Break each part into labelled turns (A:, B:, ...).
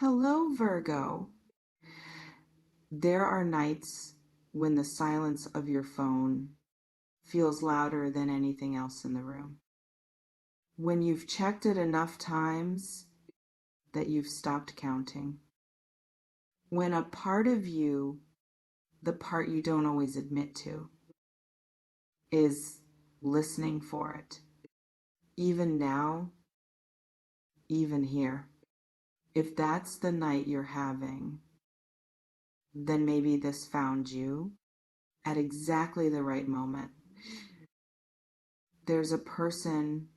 A: Hello, Virgo. There are nights when the silence of your phone feels louder than anything else in the room. When you've checked it enough times that you've stopped counting. When a part of you, the part you don't always admit to, is listening for it. Even now, even here. If that's the night you're having, then maybe this found you at exactly the right moment. There's a person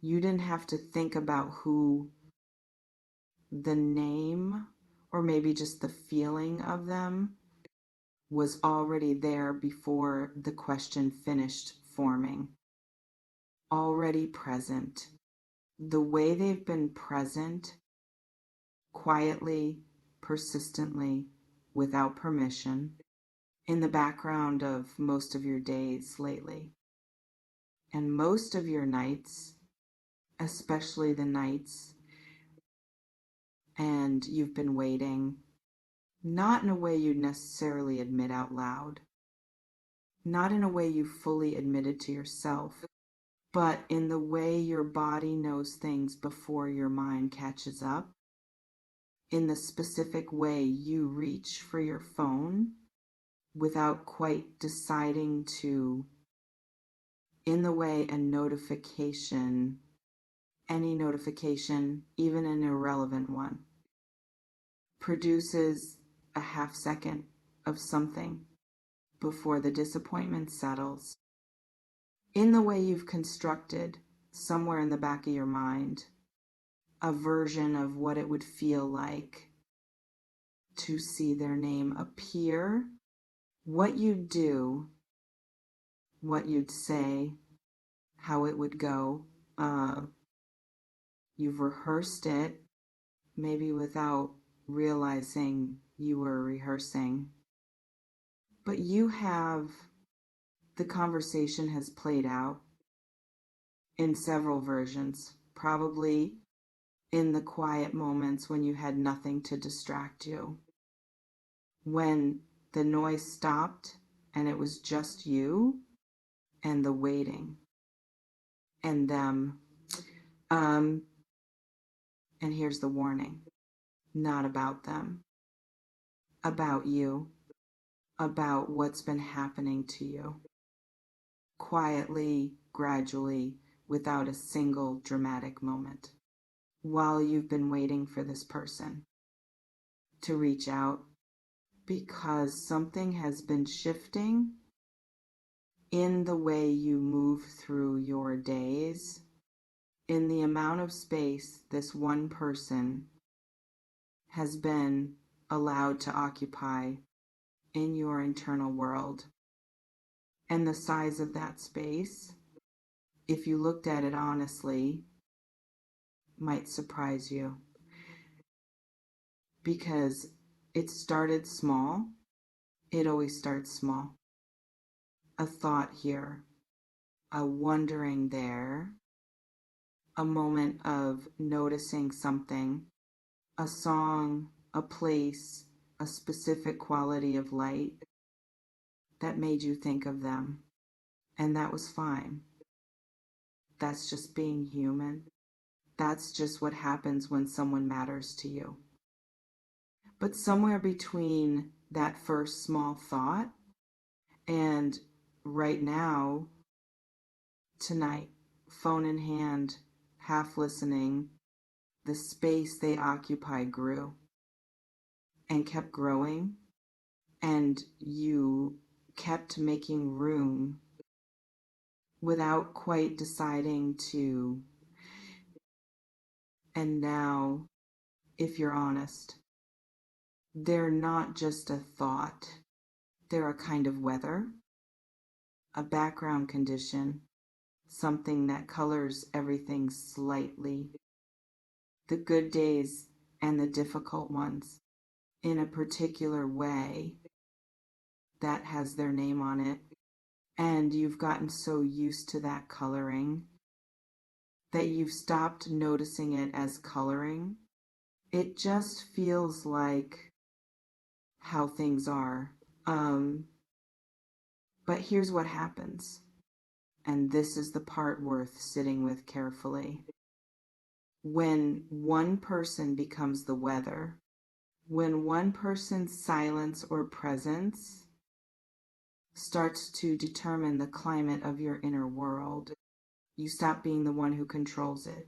A: you didn't have to think about who the name or maybe just the feeling of them was already there before the question finished forming, already present. The way they've been present, quietly, persistently, without permission, in the background of most of your days lately. And most of your nights, especially the nights, and you've been waiting, not in a way you'd necessarily admit out loud, not in a way you fully admitted to yourself, but in the way your body knows things before your mind catches up, in the specific way you reach for your phone without quite deciding to, in the way a notification, any notification, even an irrelevant one, produces a half second of something before the disappointment settles, in the way you've constructed somewhere in the back of your mind a version of what it would feel like to see their name appear, what you'd do, what you'd say, how it would go. You've rehearsed it, maybe without realizing you were rehearsing, but the conversation has played out in several versions, probably in the quiet moments when you had nothing to distract you, when the noise stopped and it was just you and the waiting and them. And here's the warning: not about them, about you, about what's been happening to you, quietly, gradually, without a single dramatic moment, while you've been waiting for this person to reach out, because something has been shifting in the way you move through your days, in the amount of space this one person has been allowed to occupy in your internal world. And the size of that space, if you looked at it honestly, might surprise you, because it started small. It always starts small. A thought here, a wondering there, a moment of noticing something, a song, a place, a specific quality of light that made you think of them. And that was fine. That's just being human. That's just what happens when someone matters to you. But somewhere between that first small thought and right now, tonight, phone in hand, half listening, the space they occupy grew and kept growing, and you kept making room without quite deciding to. And now, if you're honest, they're not just a thought, they're a kind of weather, a background condition, something that colors everything slightly, the good days and the difficult ones, in a particular way that has their name on it. And you've gotten so used to that coloring that you've stopped noticing it as coloring It just feels like how things are. But here's what happens, and this is the part worth sitting with carefully. When one person becomes the weather, when one person's silence or presence starts to determine the climate of your inner world, you stop being the one who controls it.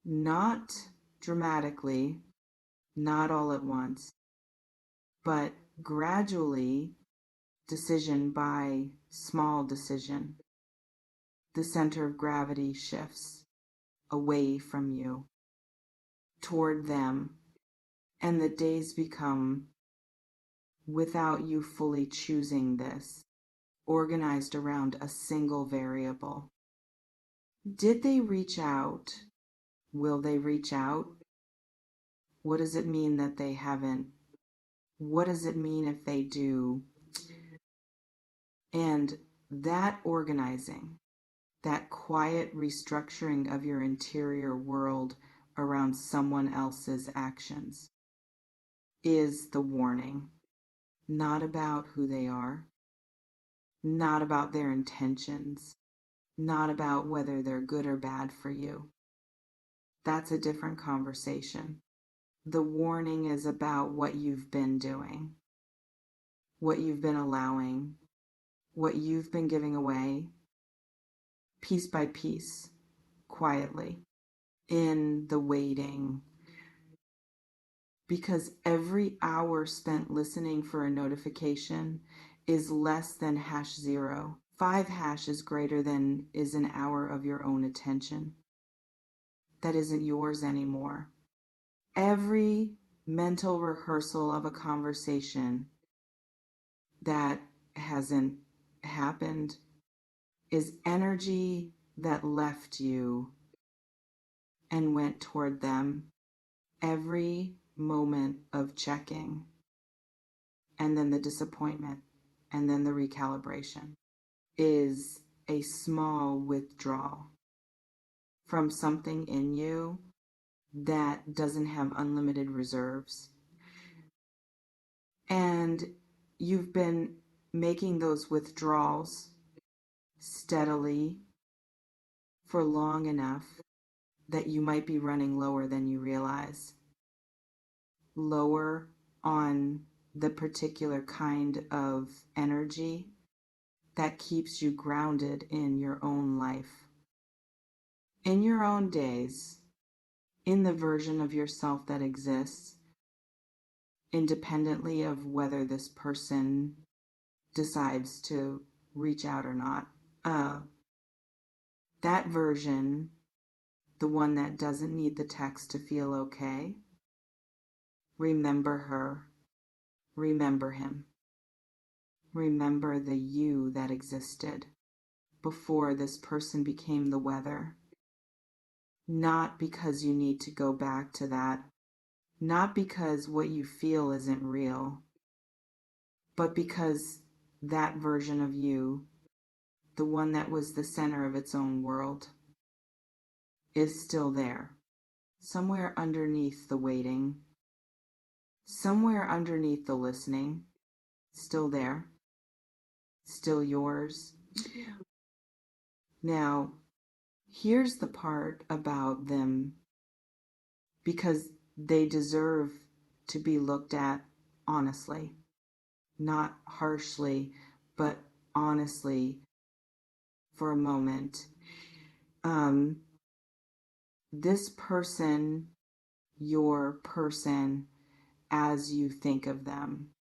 A: Not dramatically, not all at once, but gradually, decision by small decision, the center of gravity shifts away from you, toward them, and the days become, without you fully choosing this, organized around a single variable. Did they reach out? Will they reach out? What does it mean that they haven't? What does it mean if they do? And that organizing, that quiet restructuring of your interior world around someone else's actions is the warning. Not about who they are, not about their intentions, not about whether they're good or bad for you. That's a different conversation. The warning is about what you've been doing, what you've been allowing, what you've been giving away, piece by piece, quietly, in the waiting. Because every hour spent listening for a notification is less than #0. 5 hash is greater than is an hour of your own attention. That isn't yours anymore. Every mental rehearsal of a conversation that hasn't happened is energy that left you and went toward them. Every moment of checking, and then the disappointment, and then the recalibration is a small withdrawal from something in you that doesn't have unlimited reserves. And you've been making those withdrawals steadily for long enough that you might be running lower than you realize. Lower on the particular kind of energy that keeps you grounded in your own life, in your own days, in the version of yourself that exists, independently of whether this person decides to reach out or not. That version, the one that doesn't need the text to feel okay, remember her, remember him, remember the you that existed before this person became the weather. Not because you need to go back to that, not because what you feel isn't real, but because that version of you, the one that was the center of its own world, is still there, somewhere underneath the waiting, somewhere underneath the listening, still there, still yours. Now, here's the part about them, because they deserve to be looked at honestly, not harshly, but honestly for a moment. This person, your person, as you think of them,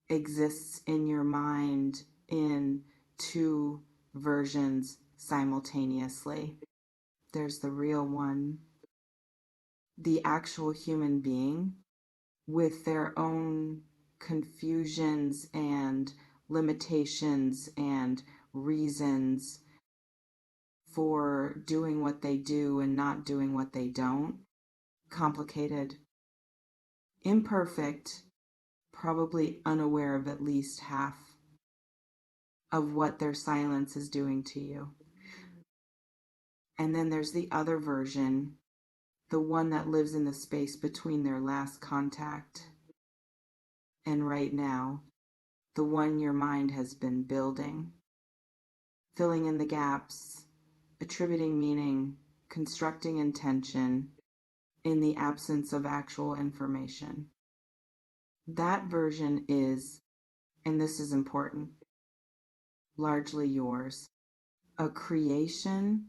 A: exists in your mind in two versions simultaneously. There's the real one, the actual human being with their own confusions and limitations and reasons for doing what they do and not doing what they don't. Complicated, imperfect, probably unaware of at least half of what their silence is doing to you. And then there's the other version the one that lives in the space between their last contact and right now, the one your mind has been building, filling in the gaps, attributing meaning, constructing intention in the absence of actual information. That version is, and this is important, largely yours. A creation,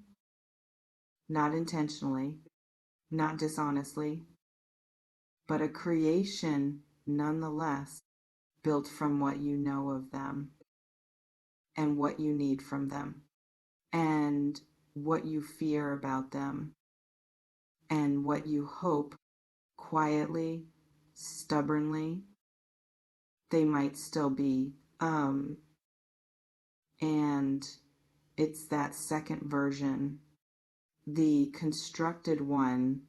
A: not intentionally, not dishonestly, but a creation nonetheless, built from what you know of them and what you need from them and what you fear about them and what you hope quietly, stubbornly, they might still be. And it's that second version, the constructed one,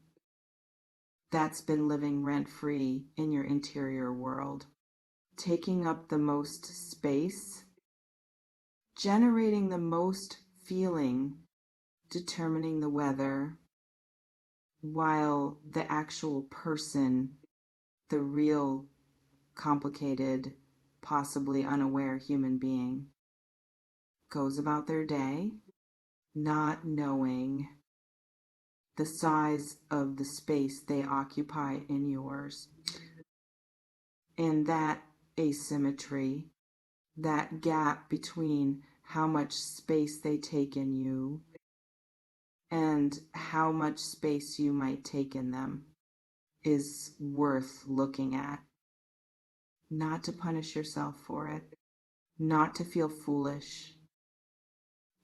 A: that's been living rent-free in your interior world, taking up the most space, generating the most feeling, determining the weather, while the actual person, the real complicated, possibly unaware human being, goes about their day not knowing the size of the space they occupy in yours. And that asymmetry, that gap between how much space they take in you and how much space you might take in them, is worth looking at. Not to punish yourself for it, not to feel foolish,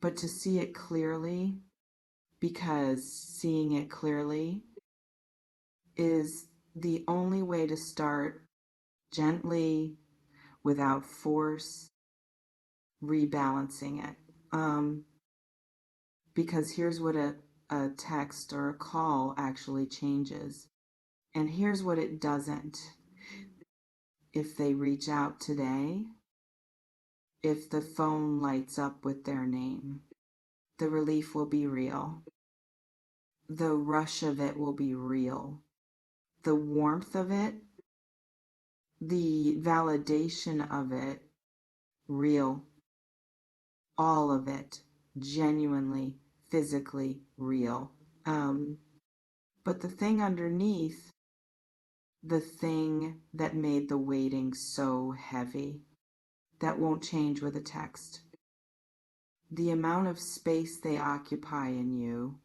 A: but to see it clearly, because seeing it clearly is the only way to start gently, without force, rebalancing it. Because here's what a text or a call actually changes. And here's what it doesn't. If they reach out today, if the phone lights up with their name, the relief will be real. The rush of it will be real. The warmth of it, the validation of it, real. All of it, genuinely, physically real. But the thing underneath, the thing that made the waiting so heavy, that won't change with a text. The amount of space they occupy in you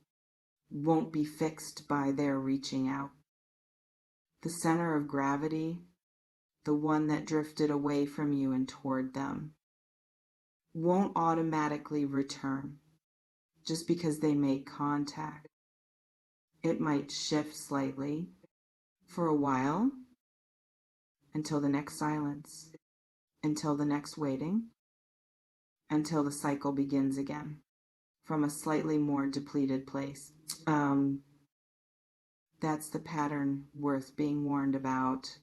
A: won't be fixed by their reaching out. The center of gravity, the one that drifted away from you and toward them, won't automatically return just because they make contact. It might shift slightly for a while, until the next silence, until the next waiting, until the cycle begins again from a slightly more depleted place. That's the pattern worth being warned about,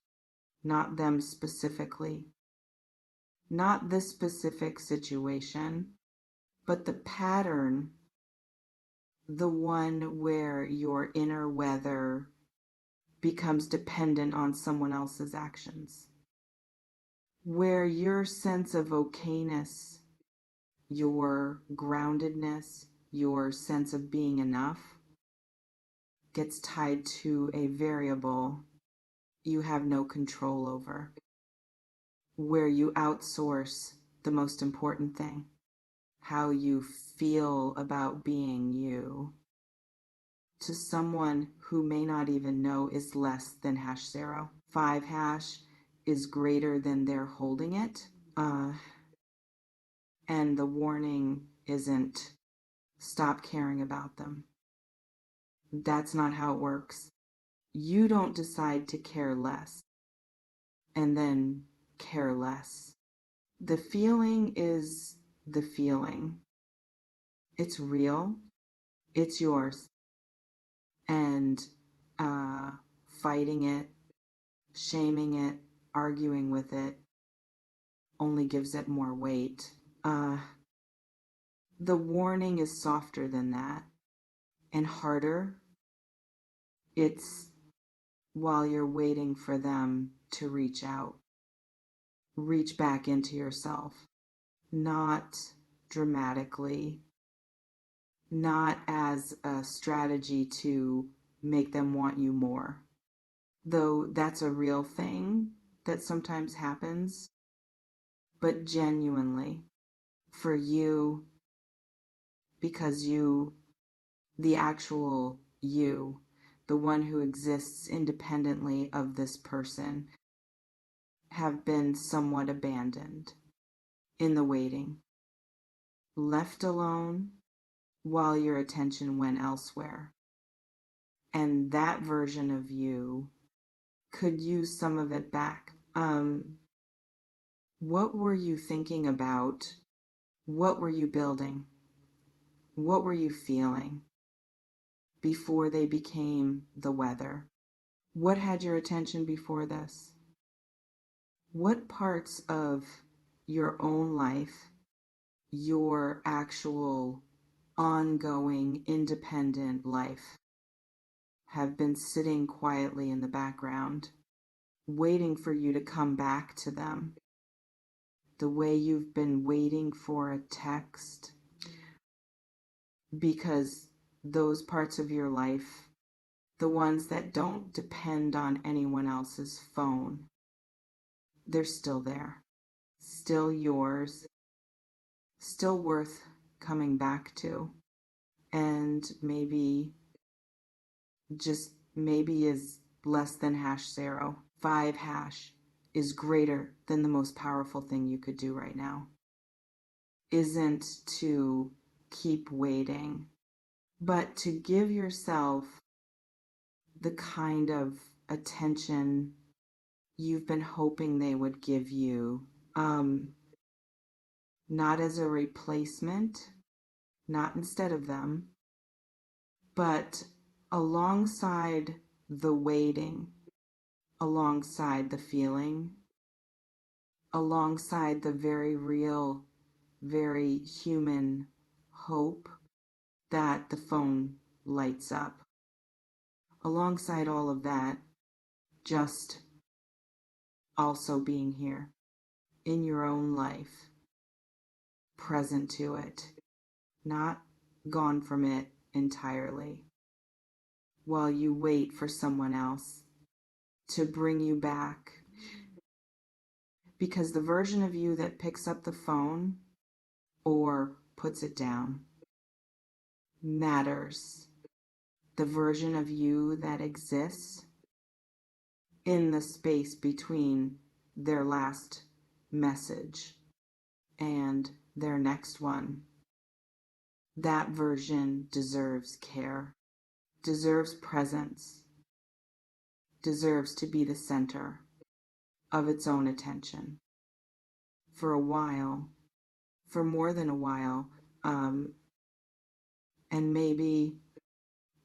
A: not them specifically, not this specific situation, but the pattern, the one where your inner weather becomes dependent on someone else's actions, where your sense of okayness, your groundedness, your sense of being enough gets tied to a variable you have no control over, where you outsource the most important thing, how you feel about being you, to someone who may not even know is less than #0. 5# is greater than they're holding it. And the warning isn't stop caring about them. That's not how it works. You don't decide to care less and then care less. The feeling is the feeling. It's real. It's yours. And fighting it, shaming it, arguing with it only gives it more weight. The warning is softer than that and harder. It's while you're waiting for them to reach out, reach back into yourself, not dramatically, not as a strategy to make them want you more. Though that's a real thing that sometimes happens, but genuinely for you, because you, the actual you, the one who exists independently of this person, have been somewhat abandoned in the waiting, left alone while your attention went elsewhere. And that version of you could use some of it back. What were you thinking about? What were you building? What were you feeling before they became the weather? What had your attention before this? What parts of your own life, your actual ongoing independent life, have been sitting quietly in the background, waiting for you to come back to them? The way you've been waiting for a text, because those parts of your life, the ones that don't depend on anyone else's phone, they're still there, still yours, still worth coming back to. And maybe, just maybe, is less than #0. 5# is greater than the most powerful thing you could do right now. Isn't to keep waiting, but to give yourself the kind of attention you've been hoping they would give you. Not as a replacement, not instead of them, but alongside the waiting, alongside the feeling, alongside the very real, very human hope that the phone lights up. Alongside all of that, just also being here in your own life, present to it, not gone from it entirely, while you wait for someone else to bring you back. Because the version of you that picks up the phone or puts it down matters. The version of you that exists in the space between their last message and their next one, that version deserves care, deserves presence, deserves to be the center of its own attention for a while, for more than a while. And maybe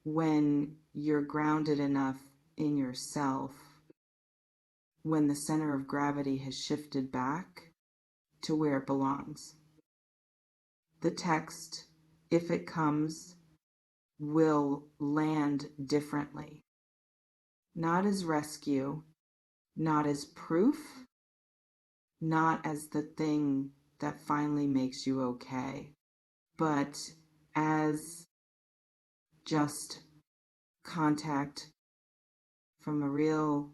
A: when you're grounded enough in yourself, when the center of gravity has shifted back to where it belongs, the text, if it comes, will land differently. Not as rescue, not as proof, not as the thing that finally makes you okay, but as just contact from a real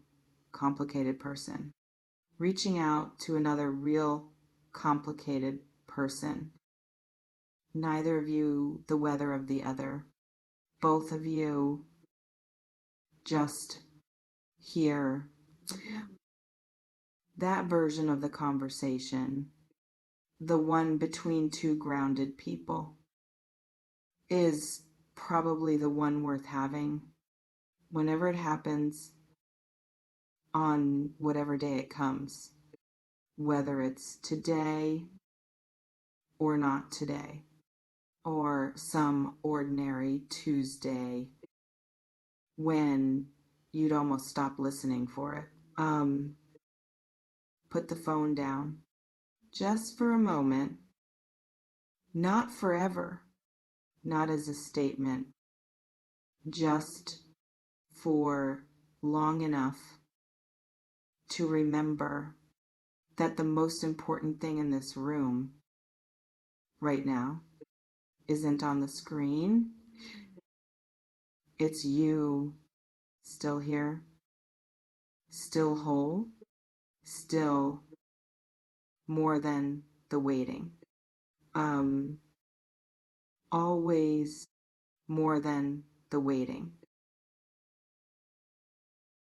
A: complicated person, reaching out to another real complicated person. Neither of you the weather of the other. Both of you just here. That version of the conversation, the one between two grounded people, is probably the one worth having whenever it happens, on whatever day it comes, whether it's today or not today, or some ordinary Tuesday when you'd almost stop listening for it. Put the phone down just for a moment, not forever, not as a statement, just for long enough to remember that the most important thing in this room right now isn't on the screen. It's you still here, still whole, still more than the waiting. Um, Always more than the waiting.